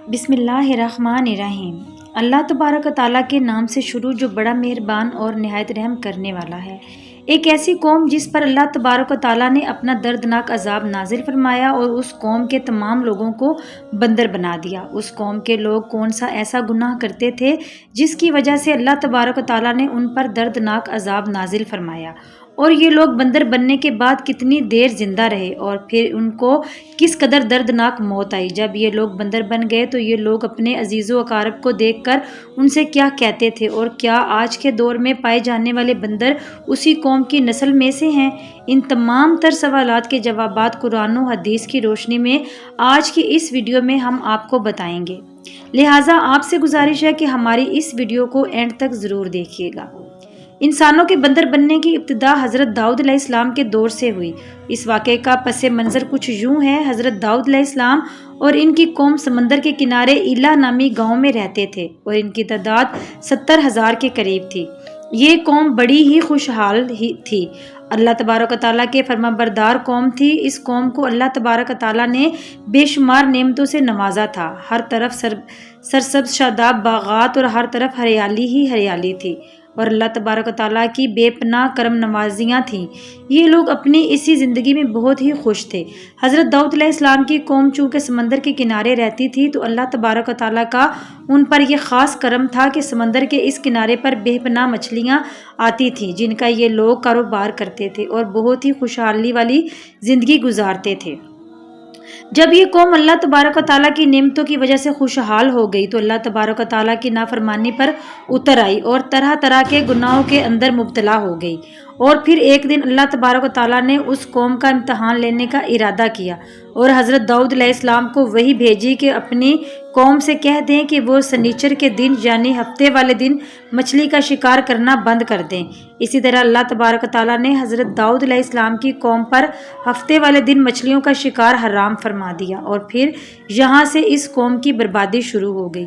بسم اللہ الرحمن الرحیم۔ اللہ تبارک و تعالیٰ کے نام سے شروع جو بڑا مہربان اور نہایت رحم کرنے والا ہے۔ ایک ایسی قوم جس پر اللہ تبارک و تعالیٰ نے اپنا دردناک عذاب نازل فرمایا اور اس قوم کے تمام لوگوں کو بندر بنا دیا۔ اس قوم کے لوگ کون سا ایسا گناہ کرتے تھے جس کی وجہ سے اللہ تبارک و تعالیٰ نے ان پر دردناک عذاب نازل فرمایا، اور یہ لوگ بندر بننے کے بعد کتنی دیر زندہ رہے، اور پھر ان کو کس قدر دردناک موت آئی۔ جب یہ لوگ بندر بن گئے تو یہ لوگ اپنے عزیز و اقارب کو دیکھ کر ان سے کیا کہتے تھے، اور کیا آج کے دور میں پائے جانے والے بندر اسی قوم کی نسل میں سے ہیں؟ ان تمام تر سوالات کے جوابات قرآن و حدیث کی روشنی میں آج کی اس ویڈیو میں ہم آپ کو بتائیں گے، لہٰذا آپ سے گزارش ہے کہ ہماری اس ویڈیو کو اینڈ تک ضرور دیکھیے گا۔ انسانوں کے بندر بننے کی ابتدا حضرت داؤد علیہ السلام کے دور سے ہوئی۔ اس واقعے کا پس منظر کچھ یوں ہے۔ حضرت داؤد علیہ السلام اور ان کی قوم سمندر کے کنارے ایلا نامی گاؤں میں رہتے تھے، اور ان کی تعداد 70,000 کے قریب تھی۔ یہ قوم بڑی ہی خوشحال تھی، اللہ تبارک و تعالیٰ کے فرما بردار قوم تھی۔ اس قوم کو اللہ تبارک و تعالیٰ نے بے شمار نعمتوں سے نوازا تھا۔ ہر طرف سرسبز شاداب باغات اور ہر طرف ہریالی ہی ہریالی تھی، اور اللہ تبارک و تعالیٰ کی بے پناہ کرم نوازیاں تھیں۔ یہ لوگ اپنی اسی زندگی میں بہت ہی خوش تھے۔ حضرت داؤد علیہ السلام کی قوم چونکہ سمندر کے کنارے رہتی تھی تو اللہ تبارک و تعالیٰ کا ان پر یہ خاص کرم تھا کہ سمندر کے اس کنارے پر بے پناہ مچھلیاں آتی تھیں، جن کا یہ لوگ کاروبار کرتے تھے اور بہت ہی خوشحالی والی زندگی گزارتے تھے۔ جب یہ قوم اللہ تبارک و تعالیٰ کی نعمتوں کی وجہ سے خوشحال ہو گئی تو اللہ تبارک و تعالیٰ کی نافرمانی پر اتر آئی اور طرح طرح کے گناہوں کے اندر مبتلا ہو گئی۔ اور پھر ایک دن اللہ تبارک و تعالیٰ نے اس قوم کا امتحان لینے کا ارادہ کیا، اور حضرت داؤد علیہ السلام کو وحی بھیجی کہ اپنی قوم سے کہہ دیں کہ وہ سنیچر کے دن یعنی ہفتے والے دن مچھلی کا شکار کرنا بند کر دیں۔ اسی طرح اللہ تبارک و تعالیٰ نے حضرت داؤد علیہ السلام کی قوم پر ہفتے والے دن مچھلیوں کا شکار حرام فرما دیا، اور پھر یہاں سے اس قوم کی بربادی شروع ہو گئی۔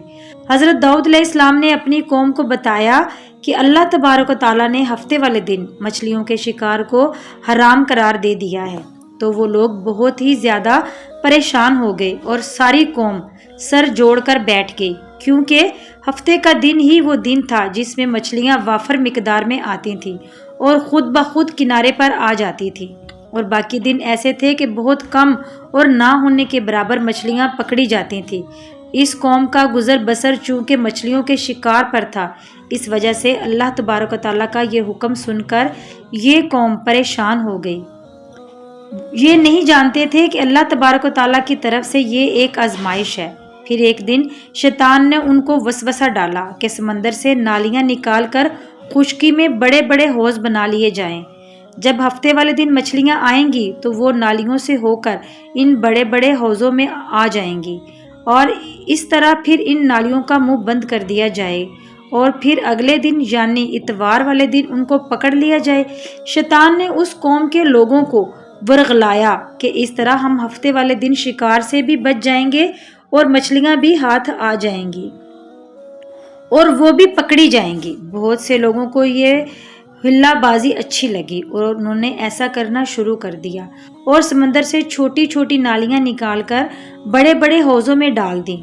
حضرت داؤد علیہ السلام نے اپنی قوم کو بتایا کہ اللہ تبارک و تعالیٰ نے ہفتے والے دن مچھلیوں کے شکار کو حرام قرار دے دیا ہے، تو وہ لوگ بہت ہی زیادہ پریشان ہو گئے اور ساری قوم سر جوڑ کر بیٹھ گئی، کیونکہ ہفتے کا دن ہی وہ دن تھا جس میں مچھلیاں وافر مقدار میں آتی تھیں اور خود بخود کنارے پر آ جاتی تھیں، اور باقی دن ایسے تھے کہ بہت کم اور نہ ہونے کے برابر مچھلیاں پکڑی جاتی تھیں۔ اس قوم کا گزر بسر چونکہ مچھلیوں کے شکار پر تھا، اس وجہ سے اللہ تبارک و تعالیٰ کا یہ حکم سن کر یہ قوم پریشان ہو گئی۔ یہ نہیں جانتے تھے کہ اللہ تبارک و تعالیٰ کی طرف سے یہ ایک آزمائش ہے۔ پھر ایک دن شیطان نے ان کو وسوسہ ڈالا کہ سمندر سے نالیاں نکال کر خشکی میں بڑے بڑے حوض بنا لیے جائیں۔ جب ہفتے والے دن مچھلیاں آئیں گی تو وہ نالیوں سے ہو کر ان بڑے بڑے حوضوں میں آ جائیں گی، اور اس طرح پھر ان نالیوں کا منہ بند کر دیا جائے، اور پھر اگلے دن یعنی اتوار والے دن ان کو پکڑ لیا جائے۔ شیطان نے اس قوم کے لوگوں کو ورغلایا کہ اس طرح ہم ہفتے والے دن شکار سے بھی بچ جائیں گے اور مچھلیاں بھی ہاتھ آ جائیں گی اور وہ بھی پکڑی جائیں گی۔ بہت سے لوگوں کو یہ ہلا بازی اچھی لگی اور انہوں نے ایسا کرنا شروع کر دیا، اور سمندر سے چھوٹی چھوٹی نالیاں نکال کر بڑے بڑے حوضوں میں ڈال دیں،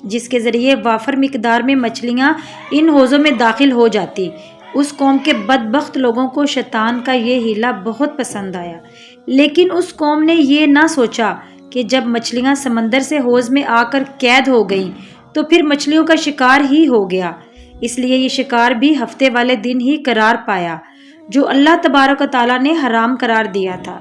جس کے ذریعے وافر مقدار میں مچھلیاں ان حوضوں میں داخل ہو جاتی۔ اس قوم کے بدبخت لوگوں کو شیطان کا یہ ہیلا بہت پسند آیا، لیکن اس قوم نے یہ نہ سوچا کہ جب مچھلیاں سمندر سے حوض میں آ کر قید ہو گئیں تو پھر مچھلیوں کا شکار ہی ہو گیا، اس لیے یہ شکار بھی ہفتے والے دن ہی قرار پایا جو اللہ تبارک و تعالیٰ نے حرام قرار دیا تھا۔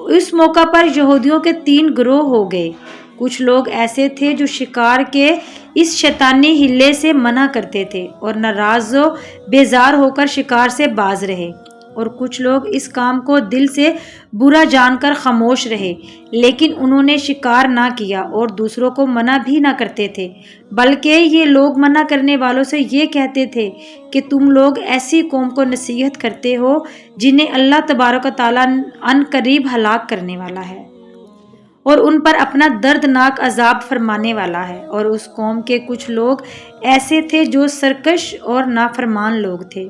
اس موقع پر یہودیوں کے 3 گروہ ہو گئے۔ کچھ لوگ ایسے تھے جو شکار کے اس شیطانی ہلے سے منع کرتے تھے اور ناراض و بیزار ہو کر شکار سے باز رہے، اور کچھ لوگ اس کام کو دل سے برا جان کر خاموش رہے، لیکن انہوں نے شکار نہ کیا اور دوسروں کو منع بھی نہ کرتے تھے، بلکہ یہ لوگ منع کرنے والوں سے یہ کہتے تھے کہ تم لوگ ایسی قوم کو نصیحت کرتے ہو جنہیں اللہ تبارک و تعالیٰ عن قریب ہلاک کرنے والا ہے اور ان پر اپنا دردناک عذاب فرمانے والا ہے۔ اور اس قوم کے کچھ لوگ ایسے تھے جو سرکش اور نافرمان لوگ تھے،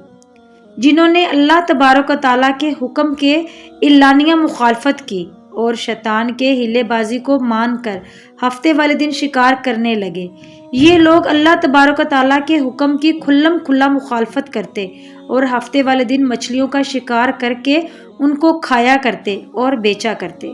جنہوں نے اللہ تبارک و تعالیٰ کے حکم کے اعلانیہ مخالفت کی اور شیطان کے ہیلے بازی کو مان کر ہفتے والے دن شکار کرنے لگے۔ یہ لوگ اللہ تبارک و تعالیٰ کے حکم کی کھلم کھلا مخالفت کرتے اور ہفتے والے دن مچھلیوں کا شکار کر کے ان کو کھایا کرتے اور بیچا کرتے۔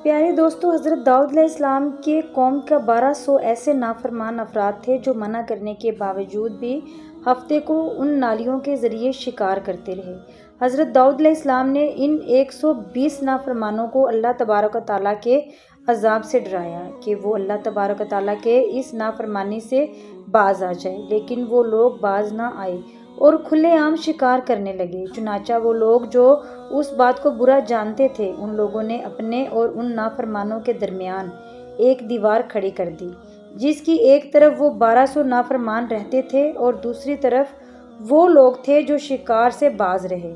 پیارے دوستو، حضرت داؤد علیہ السلام کے قوم کا 1200 ایسے نافرمان افراد تھے جو منع کرنے کے باوجود بھی ہفتے کو ان نالیوں کے ذریعے شکار کرتے رہے۔ حضرت داؤد علیہ السلام نے ان 120 نافرمانوں کو اللہ تبارک و تعالیٰ کے عذاب سے ڈرایا کہ وہ اللہ تبارک و تعالیٰ کے اس نافرمانی سے باز آ جائے، لیکن وہ لوگ باز نہ آئے اور کھلے عام شکار کرنے لگے۔ چنانچہ وہ لوگ جو اس بات کو برا جانتے تھے، ان لوگوں نے اپنے اور ان نافرمانوں کے درمیان ایک دیوار کھڑی کر دی، جس کی ایک طرف وہ 1200 نافرمان رہتے تھے اور دوسری طرف وہ لوگ تھے جو شکار سے باز رہے۔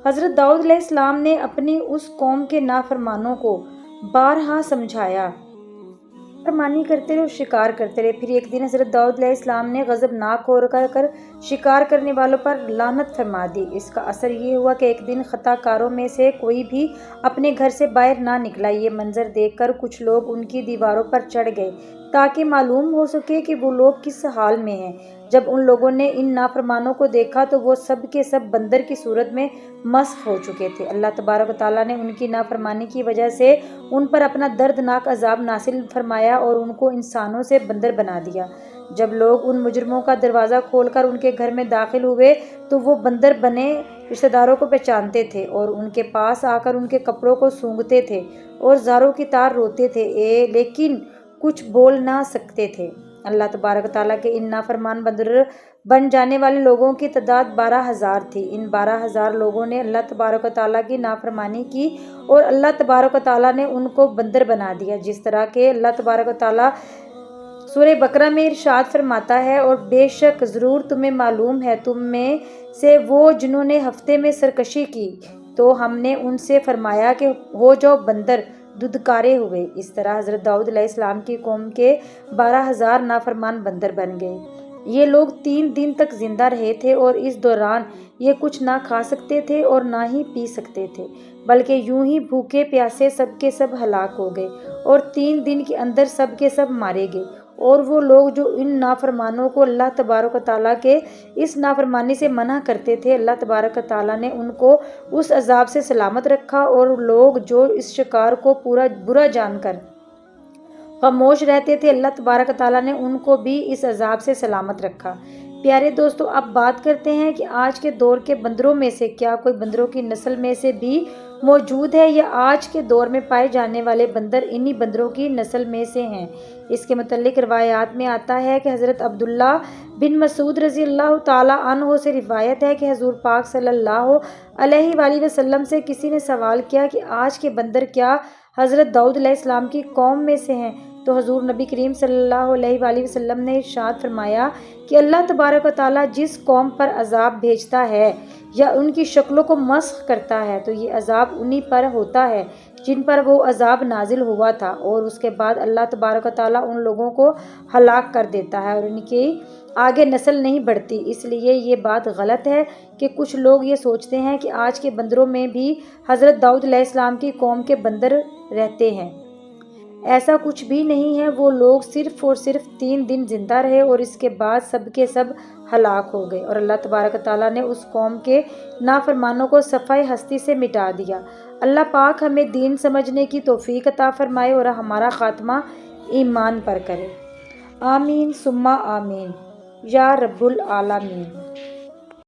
حضرت داؤد علیہ السلام نے اپنی اس قوم کے نافرمانوں کو بارہا سمجھایا، نافرمانی کرتے رہے اور شکار کرتے رہے۔ پھر ایک دن حضرت داؤد علیہ السلام نے غضبناک ہو کر شکار کرنے والوں پر لعنت فرما دی۔ اس کا اثر یہ ہوا کہ ایک دن خطا کاروں میں سے کوئی بھی اپنے گھر سے باہر نہ نکلا۔ یہ منظر دیکھ کر کچھ لوگ ان کی دیواروں پر چڑھ گئے تاکہ معلوم ہو سکے کہ وہ لوگ کس حال میں ہیں۔ جب ان لوگوں نے ان نافرمانوں کو دیکھا تو وہ سب کے سب بندر کی صورت میں مسخ ہو چکے تھے۔ اللہ تبارک و تعالیٰ نے ان کی نافرمانی کی وجہ سے ان پر اپنا دردناک عذاب نازل فرمایا اور ان کو انسانوں سے بندر بنا دیا۔ جب لوگ ان مجرموں کا دروازہ کھول کر ان کے گھر میں داخل ہوئے تو وہ بندر بنے رشتہ داروں کو پہچانتے تھے اور ان کے پاس آ کر ان کے کپڑوں کو سونگھتے تھے اور زاروں کی طرح روتے تھے، لیکن کچھ بول نہ سکتے تھے۔ اللہ تبارک و تعالیٰ کے ان نافرمان بندر بن جانے والے لوگوں کی تعداد 12,000 تھی۔ ان 12,000 لوگوں نے اللہ تبارک و تعالیٰ کی نافرمانی کی اور اللہ تبارک و تعالیٰ نے ان کو بندر بنا دیا، جس طرح کہ اللہ تبارک و تعالیٰ سورہ بقرہ میں ارشاد فرماتا ہے، اور بے شک ضرور تمہیں معلوم ہے تم میں سے وہ جنہوں نے ہفتے میں سرکشی کی تو ہم نے ان سے فرمایا کہ ہو جاؤ بندر، دھدکارے ہوئے۔ اس طرح حضرت داؤد علیہ السلام کی قوم کے 12,000 نافرمان بندر بن گئے۔ یہ لوگ 3 دن تک زندہ رہے تھے اور اس دوران یہ کچھ نہ کھا سکتے تھے اور نہ ہی پی سکتے تھے، بلکہ یوں ہی بھوکے پیاسے سب کے سب ہلاک ہو گئے اور 3 دن کے اندر سب کے سب مارے گئے۔ اور وہ لوگ جو ان نافرمانوں کو اللہ تبارک و تعالیٰ کے اس نافرمانی سے منع کرتے تھے، اللہ تبارک و تعالیٰ نے ان کو اس عذاب سے سلامت رکھا، اور لوگ جو اس شکار کو برا جان کر خاموش رہتے تھے، اللہ تبارک و تعالیٰ نے ان کو بھی اس عذاب سے سلامت رکھا۔ پیارے دوستو، اب بات کرتے ہیں کہ آج کے دور کے بندروں میں سے کیا کوئی بندروں کی نسل میں سے بھی موجود ہے، یا آج کے دور میں پائے جانے والے بندر انہی بندروں کی نسل میں سے ہیں؟ اس کے متعلق روایات میں آتا ہے کہ حضرت عبداللہ بن مسعود رضی اللہ تعالیٰ عنہ سے روایت ہے کہ حضور پاک صلی اللہ علیہ وآلہ وسلم سے کسی نے سوال کیا کہ آج کے بندر کیا حضرت داؤد علیہ السلام کی قوم میں سے ہیں؟ تو حضور نبی کریم صلی اللہ علیہ وآلہ وسلم نے ارشاد فرمایا کہ اللہ تبارک و تعالیٰ جس قوم پر عذاب بھیجتا ہے یا ان کی شکلوں کو مسخ کرتا ہے تو یہ عذاب انہی پر ہوتا ہے جن پر وہ عذاب نازل ہوا تھا، اور اس کے بعد اللہ تبارک و تعالیٰ ان لوگوں کو ہلاک کر دیتا ہے اور ان کی آگے نسل نہیں بڑھتی۔ اس لیے یہ بات غلط ہے کہ کچھ لوگ یہ سوچتے ہیں کہ آج کے بندروں میں بھی حضرت داؤد علیہ السلام کی قوم کے بندر رہتے ہیں۔ ایسا کچھ بھی نہیں ہے۔ وہ لوگ صرف اور صرف 3 دن زندہ رہے اور اس کے بعد سب کے سب ہلاک ہو گئے، اور اللہ تبارک و تعالیٰ نے اس قوم کے نافرمانوں کو صفحہ ہستی سے مٹا دیا۔ اللہ پاک ہمیں دین سمجھنے کی توفیق عطا فرمائے اور ہمارا خاتمہ ایمان پر کرے۔ آمین ثم آمین یا رب العالمین۔